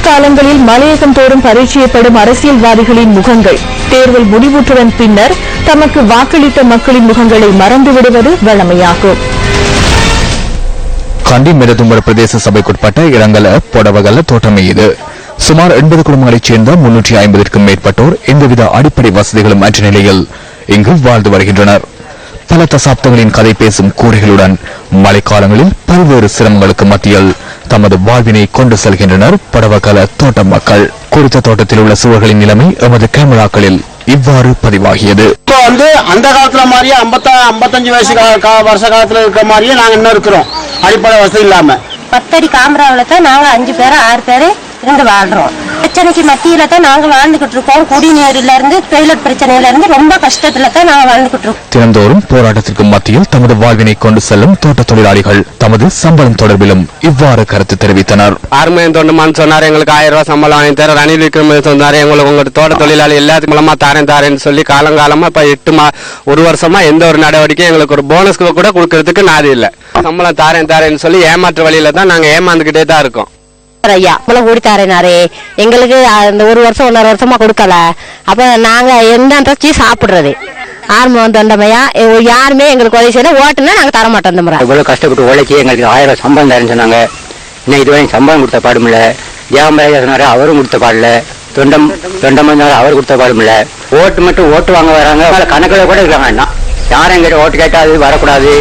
காலங்களில் மலையகம் தோறும் பரிச்சயப்படும் அரசியல்வாதிகளின் முகங்கள் தேர்தல் முடிவுற்றுடன் பின்னர் தமக்கு வாக்களித்த மக்களின் முகங்களை மறந்துவிடுவது வழமையாகும். கண்டி மெததும்பர பிரதேச சபைக்குட்பட்ட இளங்கல பொடவகல தோட்டமே இது. சுமார் 80 குடும்பங்களைச் சேர்ந்த 350க்கும் மேற்பட்டோர் எந்தவித அடிப்படை வசதிகளும் அற்ற நிலையில் இங்கு வாழ்ந்து வருகின்றனர். பல தசாப்தங்களின் கதை பேசும் கூரைகளுடன் மழைக்காலங்களில் பல்வேறு சிரமங்களுக்கு மத்தியில் தமது வாழ்வினை கொண்டு செல்கின்றனர் படவகல தோட்ட மக்கள். குறித்த தோட்டத்தில் உள்ள சுவர்களின் நிலைமை எமது கேமராக்களில் இவ்வாறு பதிவாகியது. இப்போ அந்த காலத்துல மாதிரியே 55 வருஷ காலத்துல இருக்கிற மாதிரியே நாங்க இன்னும் இருக்கிறோம். அடிப்படை வசதி இல்லாம 10 அடி காமராவில தான் நாங்க 5 பேர் 6 பேர் இருந்து வாழ்றோம். பிரச்சனைக்கு மத்தியில தான் நாங்க வாழ்ந்துகிட்டு இருக்கோம். குடிநீர்ல இருந்து டொய்லெட் பிரச்சனையில இருந்து ரொம்ப கஷ்டத்துல தான் நாங்க வாழ்ந்துகிட்டு இருக்கோம். தினந்தோறும் போராட்டத்திற்கு மத்தியில் தமது வாழ்வினை கொண்டு செல்லும் தோட்ட தொழிலாளிகள் தமது சம்பளம் தொடர்பிலும் இவ்வாறு கருத்து தெரிவித்தனர். ஆர்மையன் தொண்டமான்னு சொன்னாரு, எங்களுக்கு 1000 ரூபாய் சம்பளம் வாங்கி தர. ரணில் விக்ரமசிங்கே சொன்னாரு, எங்களுக்கு உங்க தோட்ட தொழிலாளி எல்லாத்துக்கு மூலமா தாரேன்னு சொல்லி காலங்காலமா இப்ப 1 வருஷமா எந்த ஒரு நடவடிக்கை எங்களுக்கு ஒரு போனஸ் கூட கொடுக்கறதுக்கு நாதி இல்ல. சம்பளம் தாரேன்னு சொல்லி ஏமாற்று வழியில தான் நாங்க ஏமாந்துகிட்டே தான் இருக்கோம். ஐயா இவ்வளவு கூடி தாரேனாரு, எங்களுக்கு அந்த 1 வருஷம் 1.5 வருஷமா கொடுக்கல. அப்ப நாங்க எந்த சாப்பிடுறது ஆர்மம் தொண்டமையா யாருமே எங்களுக்கு உதவி செய்யல. ஓட்டுனா நாங்க தர மாட்டோம். இந்த முறை இவ்வளவு கஷ்டப்பட்டு உழைச்சி எங்களுக்கு 1000 சம்பளம் தரேன்னு சொன்னாங்க. இன்னும் இதுவரை சம்பளம் கொடுத்த பாடும் இல்ல. ஜெயம்பராஜா சொன்னாரு, அவரும் கொடுத்த பாடல. தொண்டம் அவர் கொடுத்த பாடும் இல்ல. ஓட்டு மட்டும் ஓட்டு வாங்க வராங்க. கணக்குல கூட இருக்காங்க. யாரும் எங்கிட்ட ஓட்டு கேட்டா அது வரக்கூடாது.